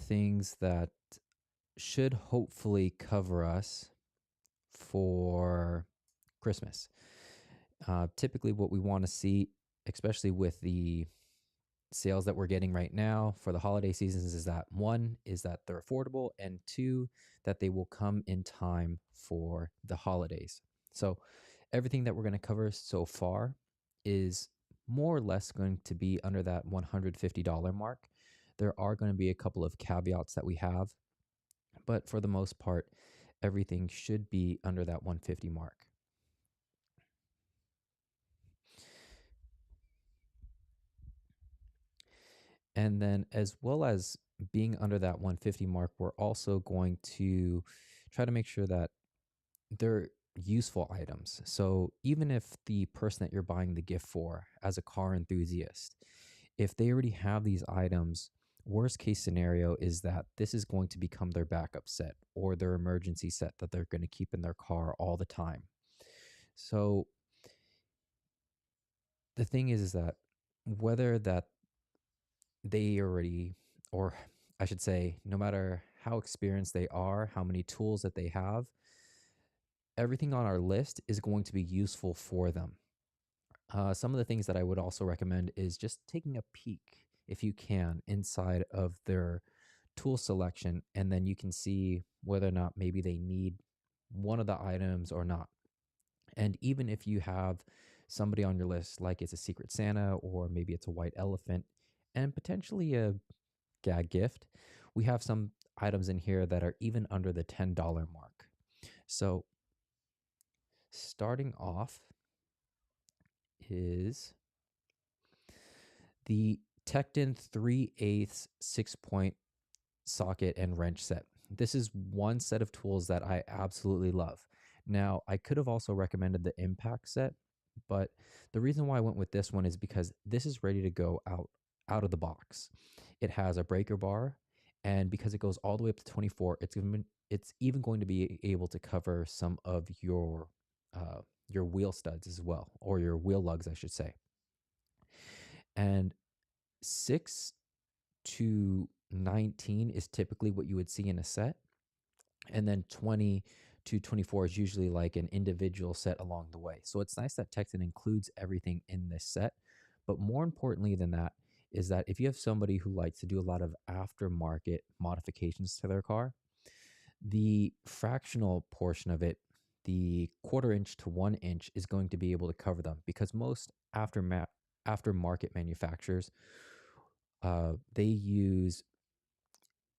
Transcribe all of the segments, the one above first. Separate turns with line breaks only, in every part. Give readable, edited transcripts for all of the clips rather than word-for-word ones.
things that should hopefully cover us for Christmas. Typically, what we want to see, especially with the sales that we're getting right now for the holiday seasons, is that one is that they're affordable, and two, that they will come in time for the holidays. So everything that we're going to cover so far is more or less going to be under that $150 mark. There are going to be a couple of caveats that we have, but for the most part, everything should be under that 150 mark. And then, as well as being under that 150 mark, we're also going to try to make sure that they're useful items. So even if the person that you're buying the gift for, as a car enthusiast, if they already have these items, worst case scenario is that this is going to become their backup set or their emergency set that they're going to keep in their car all the time. So the thing is that whether that they already, or I should say, no matter how experienced they are, how many tools that they have, everything on our list is going to be useful for them. Some of the things that I would also recommend is just taking a peek, if you can, inside of their tool selection, and then you can see whether or not maybe they need one of the items or not. And even if you have somebody on your list, like it's a Secret Santa or maybe it's a white elephant and potentially a gag gift, we have some items in here that are even under the $10 mark. So starting off is the Tekton 3/8 6-point socket and wrench set. This is one set of tools that I absolutely love. Now, I could have also recommended the impact set, but the reason why I went with this one is because this is ready to go out of the box. It has a breaker bar, and because it goes all the way up to 24, it's even going to be able to cover some of your wheel studs as well, or your wheel lugs, I should say. And 6 to 19 is typically what you would see in a set. And then 20 to 24 is usually like an individual set along the way. So it's nice that Tekton includes everything in this set. But more importantly than that is that if you have somebody who likes to do a lot of aftermarket modifications to their car, the fractional portion of it, the 1/4 inch to 1 inch, is going to be able to cover them, because most aftermarket manufacturers, they use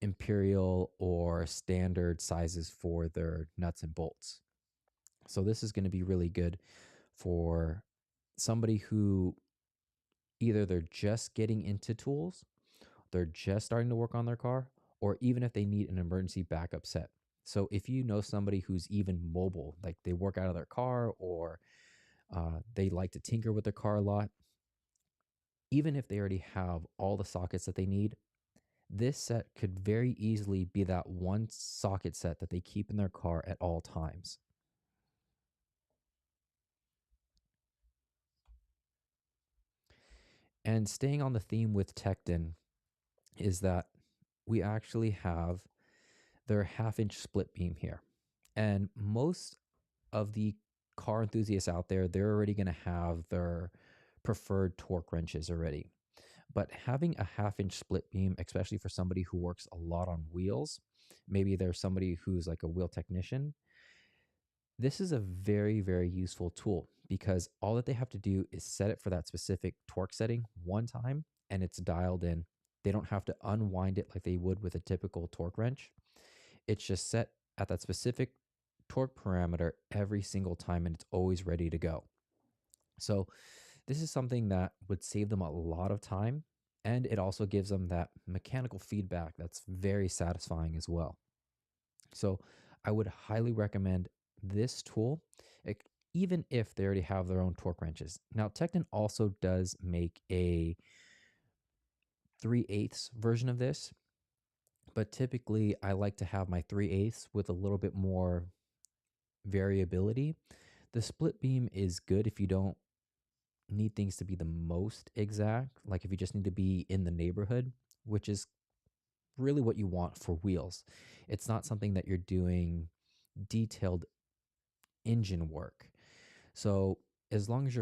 imperial or standard sizes for their nuts and bolts. So this is going to be really good for somebody who either they're just getting into tools, they're just starting to work on their car, or even if they need an emergency backup set. So if you know somebody who's even mobile, like they work out of their car, or they like to tinker with their car a lot, even if they already have all the sockets that they need, this set could very easily be that one socket set that they keep in their car at all times. And staying on the theme with Tekton is that we actually have their 1/2 inch split beam here. And most of the car enthusiasts out there, they're already going to have their preferred torque wrenches already. But having a 1/2 inch split beam, especially for somebody who works a lot on wheels, maybe there's somebody who's like a wheel technician, this is a very, very useful tool, because all that they have to do is set it for that specific torque setting one time and it's dialed in. They don't have to unwind it like they would with a typical torque wrench. It's just set at that specific torque parameter every single time, and it's always ready to go. So this is something that would save them a lot of time, and it also gives them that mechanical feedback that's very satisfying as well. So I would highly recommend this tool, even if they already have their own torque wrenches. Now, Tekton also does make a 3/8 version of this, but typically I like to have my 3/8 with a little bit more variability. The split beam is good if you don't need things to be the most exact, like if you just need to be in the neighborhood, which is really what you want for wheels. It's not something that you're doing detailed engine work. So as long as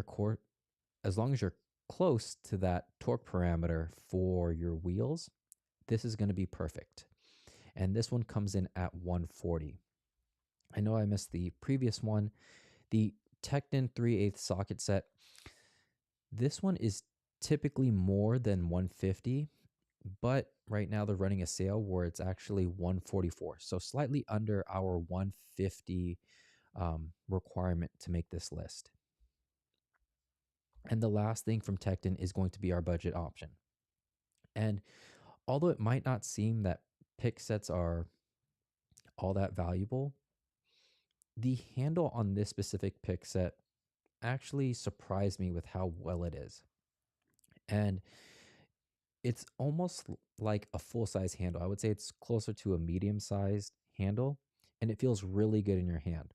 as long as you're close to that torque parameter for your wheels, this is going to be perfect. And this one comes in at 140. I know I missed the previous one, the Tekton 3/8 socket set. This one is typically more than 150, but right now they're running a sale where it's actually 144. So slightly under our 150 requirement to make this list. And the last thing from Tekton is going to be our budget option. And although it might not seem that pick sets are all that valuable, the handle on this specific pick set actually surprised me with how well it is. And it's almost like a full-size handle. I would say it's closer to a medium-sized handle, and it feels really good in your hand.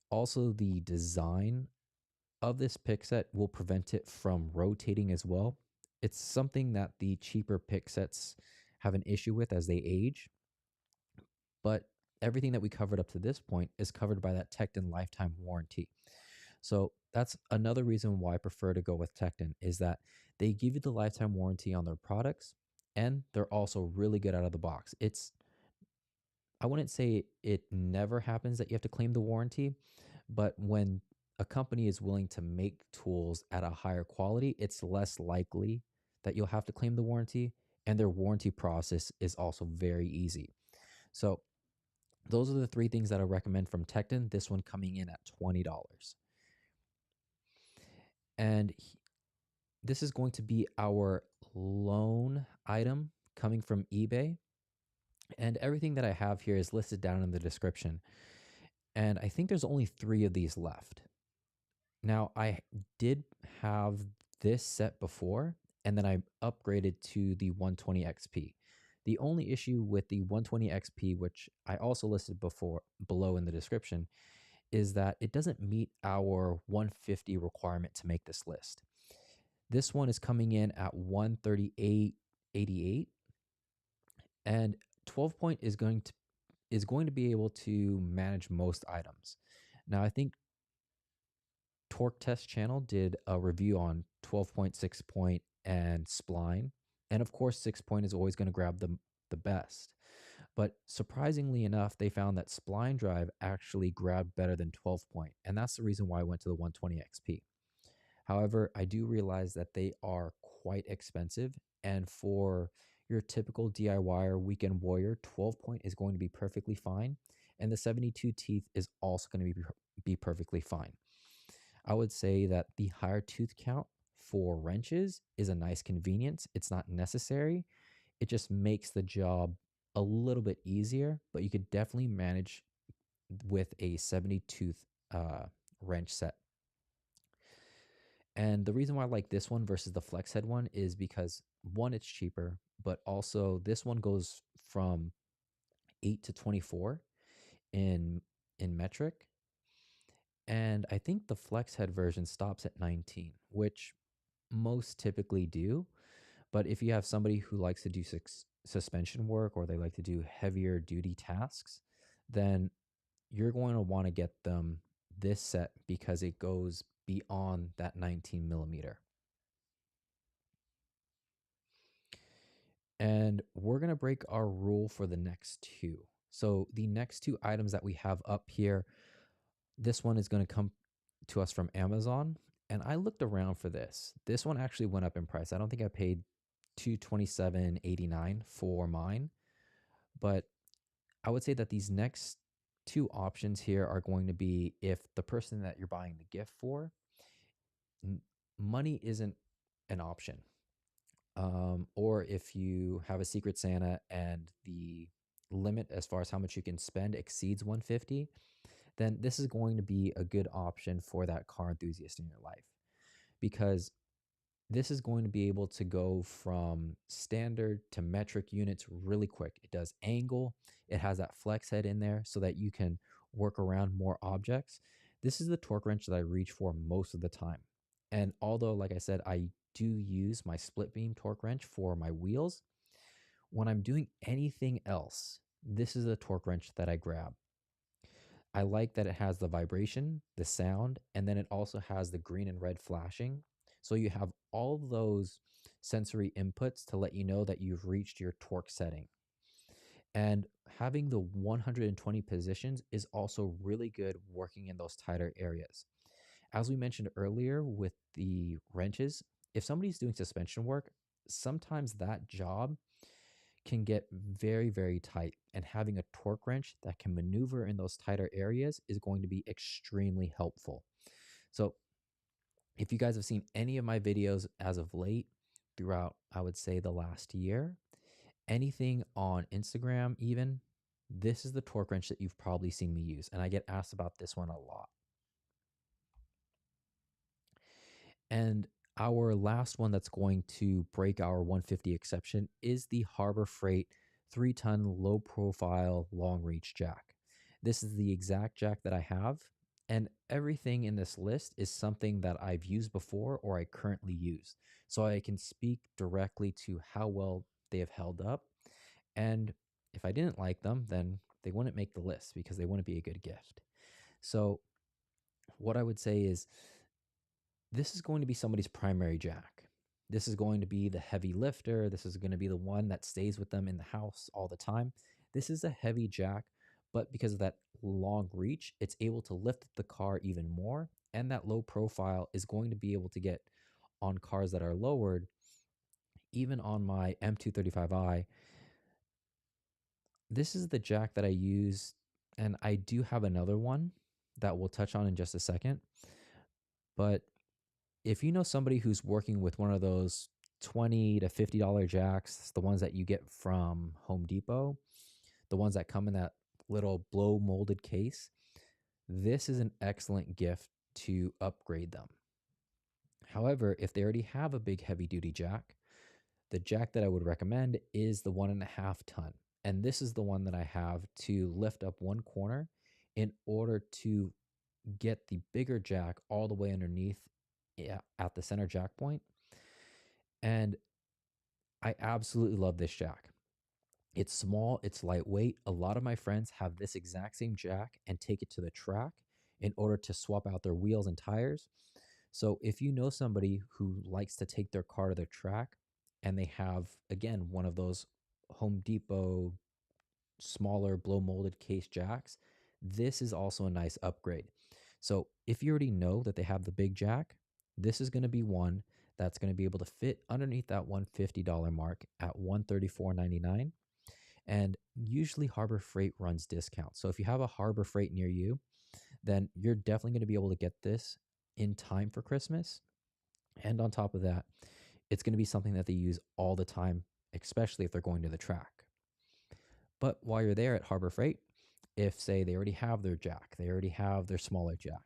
Also, the design of this pick set will prevent it from rotating as well. It's something that the cheaper pick sets have an issue with as they age, but everything that we covered up to this point is covered by that Tekton lifetime warranty. So that's another reason why I prefer to go with Tekton, is that they give you the lifetime warranty on their products, and they're also really good out of the box. I wouldn't say it never happens that you have to claim the warranty, but when a company is willing to make tools at a higher quality, it's less likely that you'll have to claim the warranty, and their warranty process is also very easy. So those are the three things that I recommend from Tekton, this one coming in at $20. And this is going to be our loan item coming from eBay. And everything that I have here is listed down in the description. And I think there's only 3 of these left. Now, I did have this set before, and then I upgraded to the 120 XP. The only issue with the 120 XP, which I also listed below in the description, is that it doesn't meet our 150 requirement to make this list. This one is coming in at 138.88, and 12 point is going to be able to manage most items. Now, I think Torque Test Channel did a review on 12 point, 6 point, and spline, and of course 6 point is always going to grab the best. But surprisingly enough, they found that spline drive actually grabbed better than 12 point, and that's the reason why I went to the 120 XP. However, I do realize that they are quite expensive, and for your typical DIYer weekend warrior, 12 point is going to be perfectly fine, and the 72 teeth is also going to be perfectly fine. I would say that the higher tooth count for wrenches is a nice convenience. It's not necessary. It just makes the job a little bit easier, but you could definitely manage with a 70 tooth wrench set. And the reason why I like this one versus the flex head one is because, one, it's cheaper, but also this one goes from 8 to 24 in metric. And I think the flex head version stops at 19, which most typically do. But if you have somebody who likes to do suspension work, or they like to do heavier duty tasks, then you're going to want to get them this set because it goes beyond that 19 millimeter. And we're going to break our rule for the next 2. So the next 2 items that we have up here, this one is going to come to us from Amazon. And I looked around for this. This one actually went up in price. I don't think I paid $227.89 for mine. But I would say that these next 2 options here are going to be if the person that you're buying the gift for, money isn't an option. Or if you have a Secret Santa and the limit as far as how much you can spend exceeds 150, then this is going to be a good option for that car enthusiast in your life, because this is going to be able to go from standard to metric units really quick. It does angle. It has that flex head in there so that you can work around more objects. This is the torque wrench that I reach for most of the time. And although, like I said, I do use my split beam torque wrench for my wheels, When I'm doing anything else, this is a torque wrench that I grab. I like that it has the vibration, the sound, and then it also has the green and red flashing. So you have all of those sensory inputs to let you know that you've reached your torque setting. And having the 120 positions is also really good working in those tighter areas. As we mentioned earlier with the wrenches, if somebody's doing suspension work, sometimes that job can get very, very tight. And having a torque wrench that can maneuver in those tighter areas is going to be extremely helpful. So, if you guys have seen any of my videos as of late, throughout, I would say, the last year, anything on Instagram, even, this is the torque wrench that you've probably seen me use. And I get asked about this one a lot. And our last one that's going to break our 150 exception is the Harbor Freight 3-ton low profile long reach jack. This is the exact jack that I have, and everything in this list is something that I've used before or I currently use. So I can speak directly to how well they have held up. And if I didn't like them, then they wouldn't make the list because they wouldn't be a good gift. So what I would say is this is going to be somebody's primary jack. This is going to be the heavy lifter. This is going to be the one that stays with them in the house all the time. This is a heavy jack, but because of that long reach, it's able to lift the car even more. And that low profile is going to be able to get on cars that are lowered. Even on my M235i, this is the jack that I use, and I do have another one that we'll touch on in just a second. But if you know somebody who's working with one of those $20 to $50 jacks, the ones that you get from Home Depot, the ones that come in that little blow molded case, this is an excellent gift to upgrade them. However, if they already have a big heavy duty jack, the jack that I would recommend is the 1.5 ton. And this is the one that I have to lift up one corner in order to get the bigger jack all the way underneath at the center jack point. And I absolutely love this jack. It's small, it's lightweight. A lot of my friends have this exact same jack and take it to the track in order to swap out their wheels and tires. So if you know somebody who likes to take their car to the track and they have, again, one of those Home Depot smaller blow molded case jacks, this is also a nice upgrade. So if you already know that they have the big jack, this is going to be one that's going to be able to fit underneath that $150 mark at $134.99. And usually Harbor Freight runs discounts. So if you have a Harbor Freight near you, then you're definitely going to be able to get this in time for Christmas. And on top of that, it's going to be something that they use all the time, especially if they're going to the track. But while you're there at Harbor Freight, if, say, they already have their jack, they already have their smaller jack,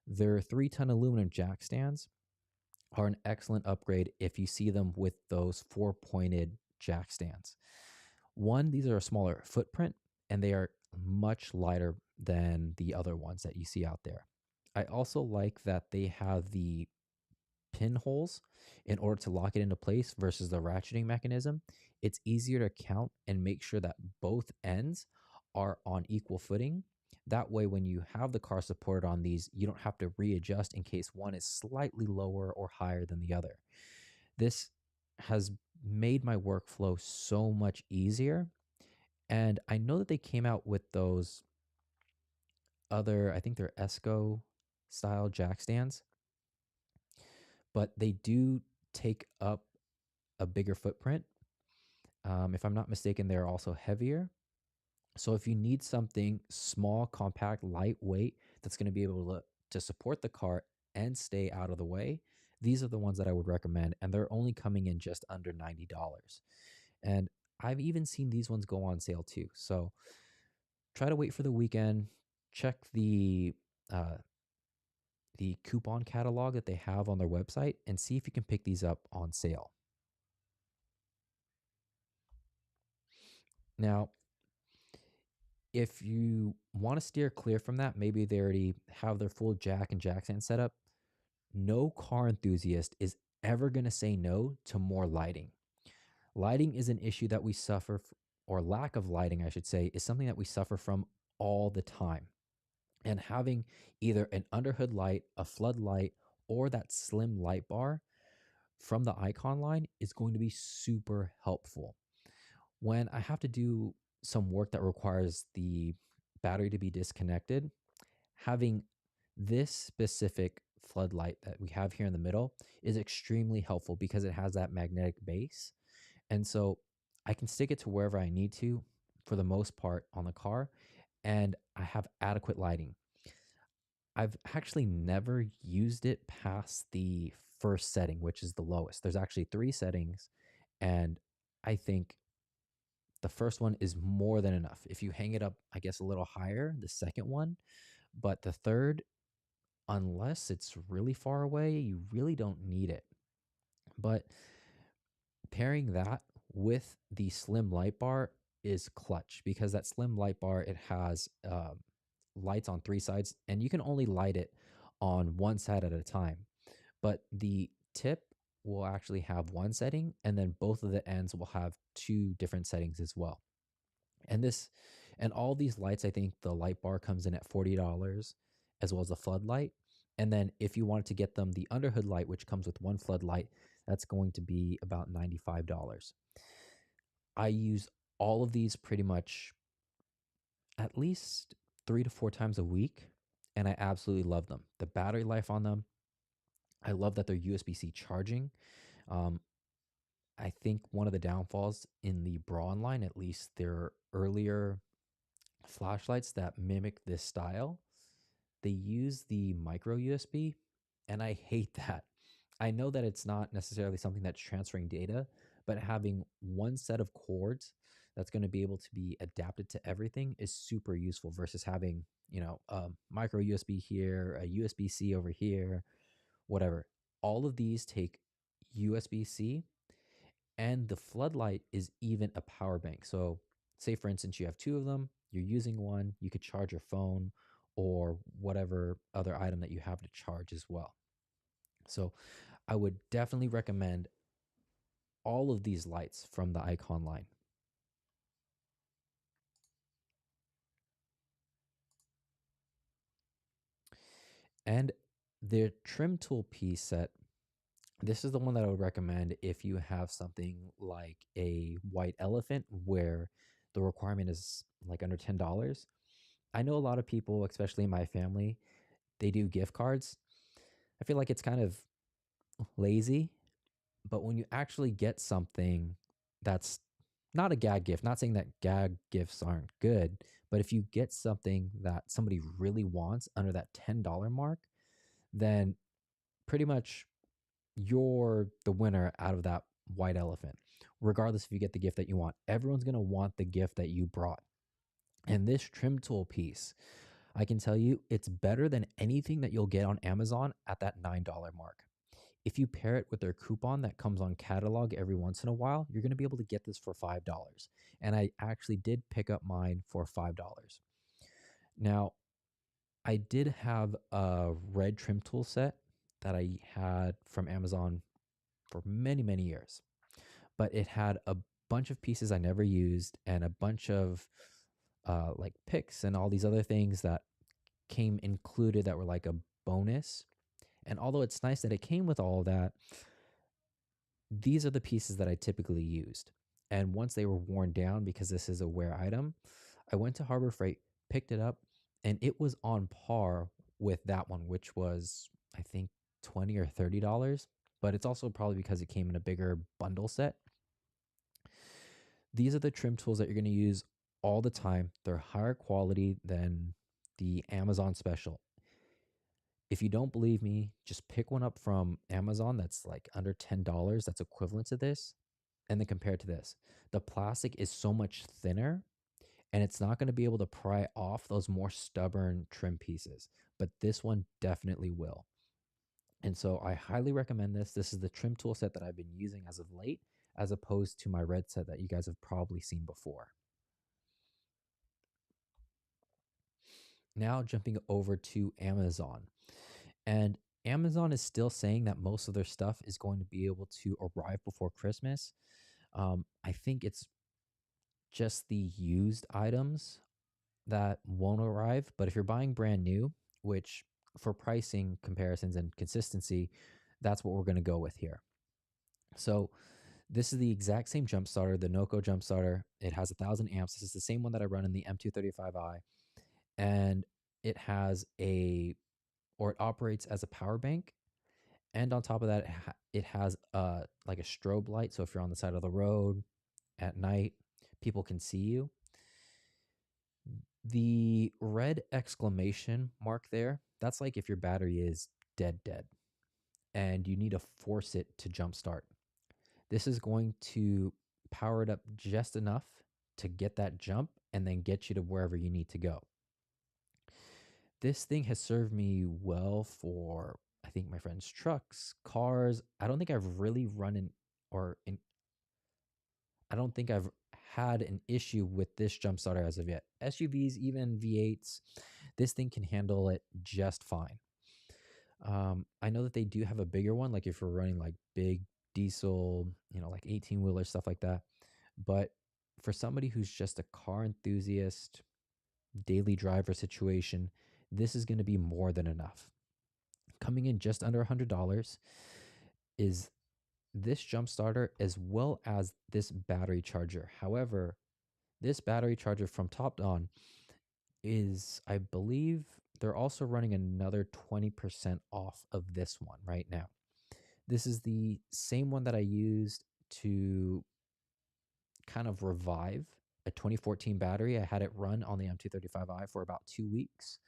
their 3-ton aluminum jack stands are an excellent upgrade if you see them with those 4-pointed jack stands. One, these are a smaller footprint, and they are much lighter than the other ones that you see out there. I also like that they have the pinholes in order to lock it into place versus the ratcheting mechanism. It's easier to count and make sure that both ends are on equal footing. That way, when you have the car supported on these, you don't have to readjust in case one is slightly lower or higher than the other. This has made my workflow so much easier. And I know that they came out with those other, I think they're ESCO style jack stands, but they do take up a bigger footprint. If I'm not mistaken, they're also heavier. So if you need something small, compact, lightweight that's going to be able to support the car and stay out of the way, these are the ones that I would recommend. And they're only coming in just under $90. And I've even seen these ones go on sale too. So try to wait for the weekend. Check the coupon catalog that they have on their website and see if you can pick these up on sale. Now, if you want to steer clear from that, maybe they already have their full jack and jack stand set up. No car enthusiast is ever going to say no to more lighting. Lighting is an issue that we suffer, or lack of lighting, I should say, is something that we suffer from all the time. And having either an underhood light, a floodlight, or that slim light bar from the icon line is going to be super helpful. When I have to do some work that requires the battery to be disconnected, having this specific floodlight that we have here in the middle is extremely helpful because it has that magnetic base. And so I can stick it to wherever I need to for the most part on the car, and I have adequate lighting. I've actually never used it past the first setting, which is the lowest. There's actually 3 settings, and I think the first one is more than enough. If you hang it up, I guess, a little higher, the second one, but the third, unless it's really far away, you really don't need it. But pairing that with the slim light bar is clutch, because that slim light bar, it has lights on 3 sides, and you can only light it on one side at a time. But the tip will actually have one setting, and then both of the ends will have 2 different settings as well. And all these lights, I think the light bar comes in at $40, as well as the floodlight. And then if you wanted to get them the underhood light, which comes with one floodlight, that's going to be about $95. I use all of these pretty much at least 3 to 4 times a week, and I absolutely love them. The battery life on them, I love that they're USB-C charging. Um, I think one of the downfalls in the Braun line, at least their earlier flashlights that mimic this style, they use the micro USB, and I hate that. I know that it's not necessarily something that's transferring data, but having one set of cords that's going to be able to be adapted to everything is super useful versus having, a micro USB here, a USB-C over here, whatever. All of these take USB-C, and the floodlight is even a power bank. So say for instance you have 2 of them, you're using one, you could charge your phone or whatever other item that you have to charge as well. So I would definitely recommend all of these lights from the icon line. And the trim tool piece set, this is the one that I would recommend if you have something like a white elephant where the requirement is like under $10. I know a lot of people, especially in my family, they do gift cards. I feel like it's kind of lazy, but when you actually get something that's not a gag gift, not saying that gag gifts aren't good, but if you get something that somebody really wants under that $10 mark, then pretty much you're the winner out of that white elephant. Regardless if you get the gift that you want, everyone's going to want the gift that you brought. And this trim tool piece, I can tell you it's better than anything that you'll get on Amazon at that $9 mark. If you pair it with their coupon that comes on catalog every once in a while, you're going to be able to get this for $5. And I actually did pick up mine for $5. Now, I did have a red trim tool set that I had from Amazon for many, many years, but it had a bunch of pieces I never used and a bunch of like picks and all these other things that came included that were like a bonus. And although it's nice that it came with all of that, these are the pieces that I typically used. And once they were worn down, because this is a wear item, I went to Harbor Freight, picked it up, and it was on par with that one, which was, I think, $20 or $30. But it's also probably because it came in a bigger bundle set. These are the trim tools that you're going to use all the time. They're higher quality than the Amazon special. If you don't believe me, just pick one up from Amazon that's like under $10 that's equivalent to this, and then compare it to this. The plastic is so much thinner, and it's not going to be able to pry off those more stubborn trim pieces, but this one definitely will. And so I highly recommend this. This is the trim tool set that I've been using as of late, as opposed to my red set that you guys have probably seen before. Now jumping over to Amazon. And Amazon is still saying that most of their stuff is going to be able to arrive before Christmas. I think it's just the used items that won't arrive. But if you're buying brand new, which for pricing comparisons and consistency, that's what we're going to go with here. So this is the exact same jump starter, the NOCO jump starter. It has 1,000 amps. This is the same one that I run in the M235i, and it has it operates as a power bank. And on top of that, it has like a strobe light. So if you're on the side of the road at night, people can see you. The red exclamation mark there, that's like if your battery is dead and you need to force it to jumpstart. This is going to power it up just enough to get that jump and then get you to wherever you need to go. This thing has served me well for, I think, my friends' trucks, cars. I don't think I've really I don't think I've had an issue with this jump starter as of yet. SUVs, even V8s, this thing can handle it just fine. I know that they do have a bigger one, like if you're running like big diesel, like 18-wheeler, stuff like that. But for somebody who's just a car enthusiast, daily driver situation, this is going to be more than enough. Coming in just under $100 is this jump starter as well as this battery charger. However, this battery charger from Topdon is, I believe, they're also running another 20% off of this one right now. This is the same one that I used to kind of revive a 2014 battery. I had it run on the M235i for about 2 weeks.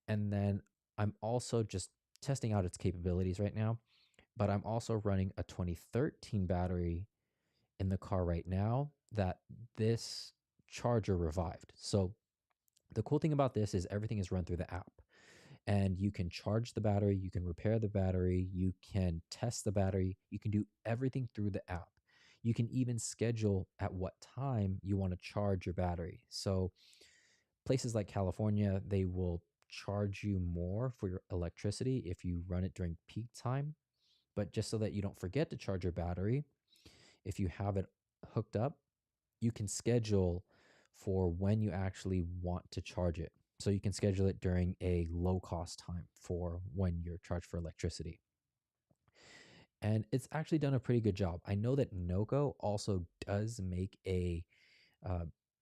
And then I'm also just testing out its capabilities right now. But I'm also running a 2013 battery in the car right now that this charger revived. So the cool thing about this is everything is run through the app. And you can charge the battery, you can repair the battery, you can test the battery, you can do everything through the app. You can even schedule at what time you want to charge your battery. So places like California, they will charge you more for your electricity if you run it during peak time. But just so that you don't forget to charge your battery, if you have it hooked up, you can schedule for when you actually want to charge it. So you can schedule it during a low cost time for when you're charged for electricity. And it's actually done a pretty good job. I know that NOCO also does make a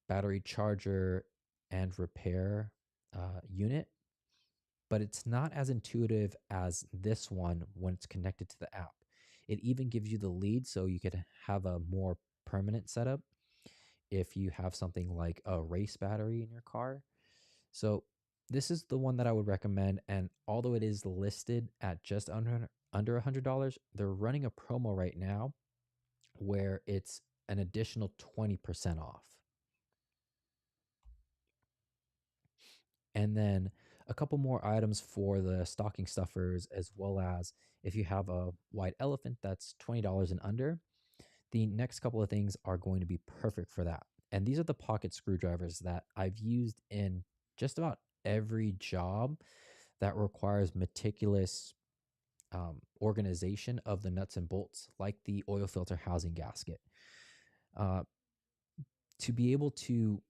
battery charger and repair unit, but it's not as intuitive as this one when it's connected to the app. It even gives you the lead so you could have a more permanent setup if you have something like a race battery in your car. So this is the one that I would recommend. And although it is listed at just under $100, they're running a promo right now where it's an additional 20% off. And then a couple more items for the stocking stuffers, as well as if you have a white elephant that's $20 and under, the next couple of things are going to be perfect for that. And these are the pocket screwdrivers that I've used in just about every job that requires meticulous organization of the nuts and bolts, like the oil filter housing gasket. To be able to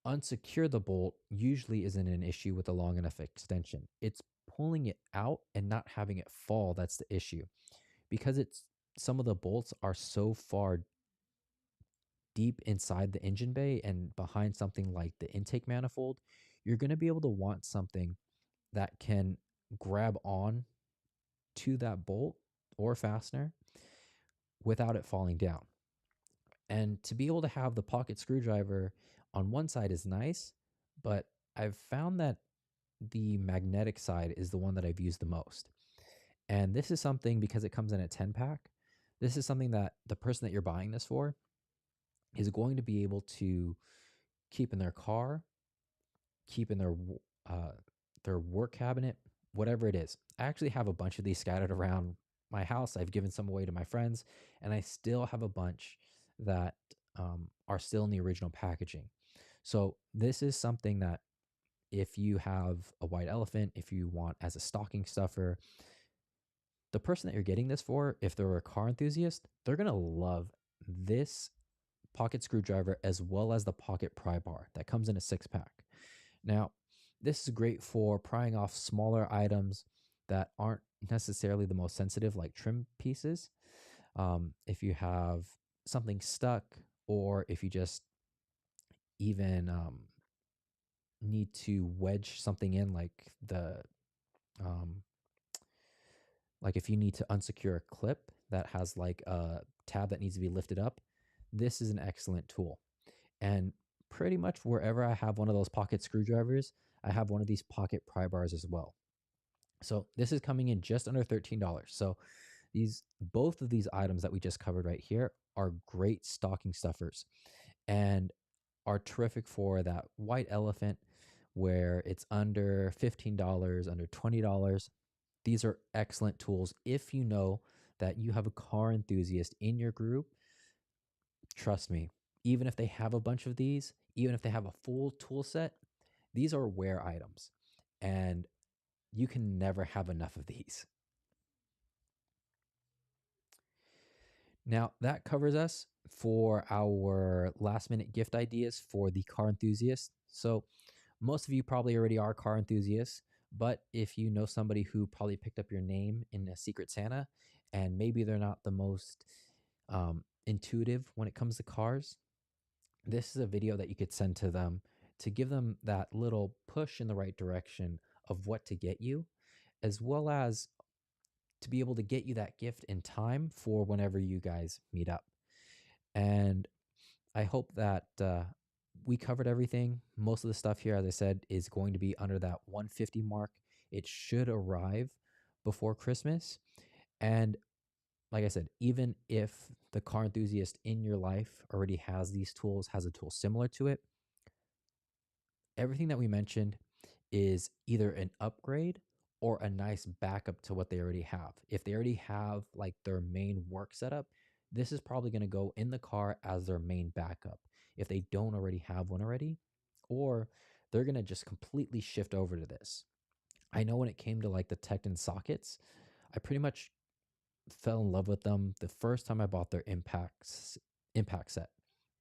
unsecure the bolt usually isn't an issue with a long enough extension. It's pulling it out and not having it fall that's the issue. Because some of the bolts are so far deep inside the engine bay and behind something like the intake manifold, you're going to be able to want something that can grab on to that bolt or fastener without it falling down. And to be able to have the pocket screwdriver on one side is nice, but I've found that the magnetic side is the one that I've used the most. And this is something, because it comes in a 10-pack, this is something that the person that you're buying this for is going to be able to keep in their car, keep in their work cabinet, whatever it is. I actually have a bunch of these scattered around my house. I've given some away to my friends, and I still have a bunch that are still in the original packaging. So this is something that if you have a white elephant, if you want as a stocking stuffer, the person that you're getting this for, if they're a car enthusiast, they're going to love this pocket screwdriver, as well as the pocket pry bar that comes in a 6-pack. Now, this is great for prying off smaller items that aren't necessarily the most sensitive, like trim pieces. If you have something stuck, or if you just even need to wedge something in, um, like if you need to unsecure a clip that has like a tab that needs to be lifted up, this is an excellent tool. And pretty much wherever I have one of those pocket screwdrivers, I have one of these pocket pry bars as well. So this is coming in just under $13. So both of these items that we just covered right here are great stocking stuffers and are terrific for that white elephant where it's under $15, under $20. These are excellent tools if you know that you have a car enthusiast in your group. Trust me, even if they have a bunch of these, even if they have a full tool set, these are wear items and you can never have enough of these. Now, that covers us for our last minute gift ideas for the car enthusiast. So, most of you probably already are car enthusiasts, but if you know somebody who probably picked up your name in a Secret Santa and maybe they're not the most intuitive when it comes to cars, this is a video that you could send to them to give them that little push in the right direction of what to get you, as well as to be able to get you that gift in time for whenever you guys meet up. And I hope that we covered everything. Most of the stuff here, as I said, is going to be under that 150 mark. It should arrive before Christmas. And like I said, even if the car enthusiast in your life already has these tools, has a tool similar to it, everything that we mentioned is either an upgrade or a nice backup to what they already have. If they already have like their main work setup, this is probably going to go in the car as their main backup. If they don't already have one already, or they're going to just completely shift over to this. I know when it came to like the Tecton sockets, I pretty much fell in love with them the first time I bought their impact set.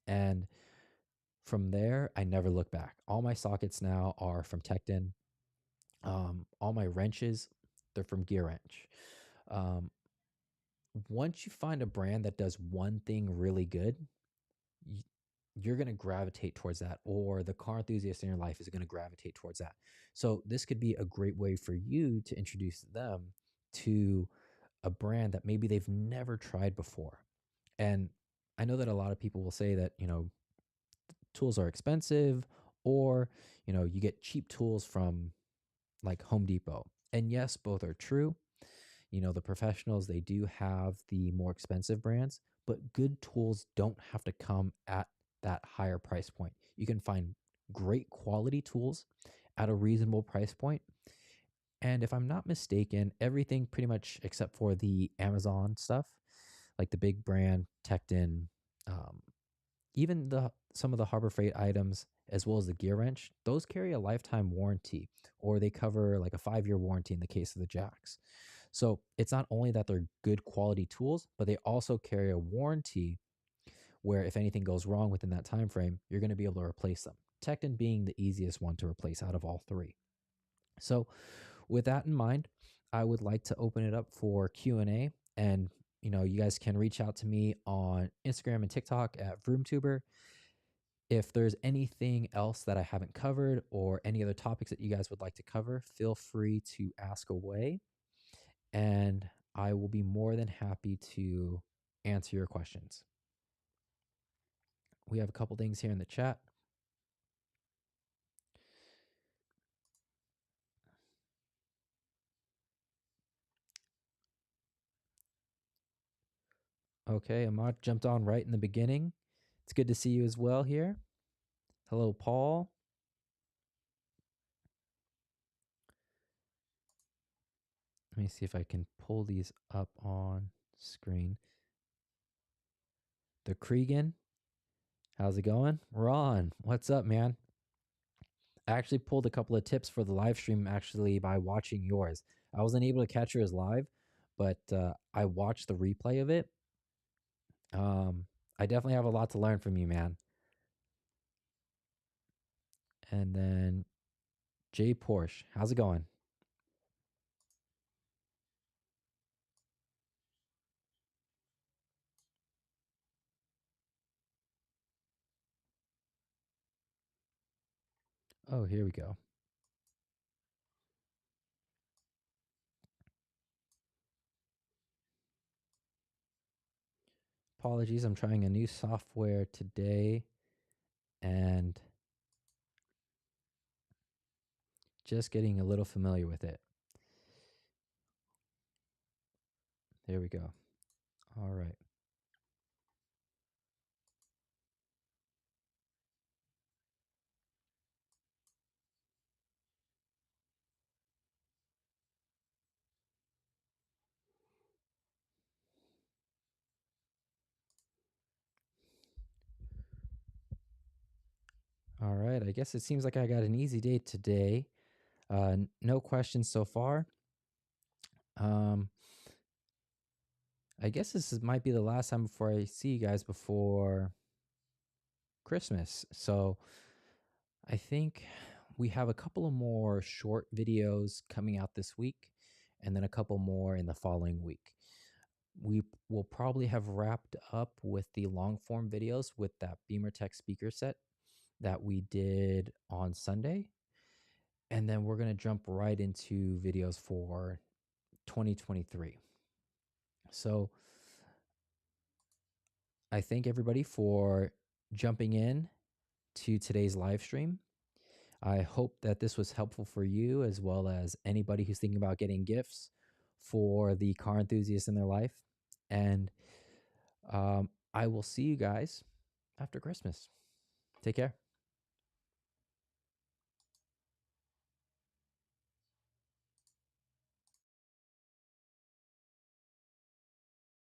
And from there, I never looked back. All my sockets now are from Tecton. All my wrenches, they're from GEARWRENCH. Um, Once you find a brand that does one thing really good, you're going to gravitate towards that, or the car enthusiast in your life is going to gravitate towards that. So this could be a great way for you to introduce them to a brand that maybe they've never tried before. And I know that a lot of people will say that, tools are expensive, or, you get cheap tools from like Home Depot. And yes, both are true. The professionals, they do have the more expensive brands, but good tools don't have to come at that higher price point. You can find great quality tools at a reasonable price point. And if I'm not mistaken, everything pretty much except for the Amazon stuff, like the big brand, Tecton, even some of the Harbor Freight items, as well as the GEARWRENCH, those carry a lifetime warranty, or they cover like a 5-year warranty in the case of the jacks. So it's not only that they're good quality tools, but they also carry a warranty where if anything goes wrong within that time frame, you're going to be able to replace them. Tecton being the easiest one to replace out of all three. So with that in mind, I would like to open it up for Q&A, and you guys can reach out to me on Instagram and TikTok at VroomTuber. If there's anything else that I haven't covered or any other topics that you guys would like to cover, feel free to ask away, and I will be more than happy to answer your questions. We have a couple things here in the chat. Okay, Ahmad jumped on right in the beginning. It's good to see you as well here. Hello, Paul. Let me see if I can pull these up on screen. The Cregan. How's it going? Ron, what's up, man? I actually pulled a couple of tips for the live stream actually by watching yours. I wasn't able to catch yours live, but I watched the replay of it. I definitely have a lot to learn from you, man. And then Jay Porsche, how's it going? Oh, here we go. Apologies, I'm trying a new software today and just getting a little familiar with it. There we go. All right. All right. I guess it seems like I got an easy day today. No questions so far. Um, I guess might be the last time before I see you guys before Christmas. So I think we have a couple of more short videos coming out this week and then a couple more in the following week. We will probably have wrapped up with the long form videos with that Beamer Tech speaker set that we did on Sunday. And then we're going to jump right into videos for 2023. So I thank everybody for jumping in to today's live stream. I hope that this was helpful for you as well as anybody who's thinking about getting gifts for the car enthusiasts in their life. And I will see you guys after Christmas. Take care.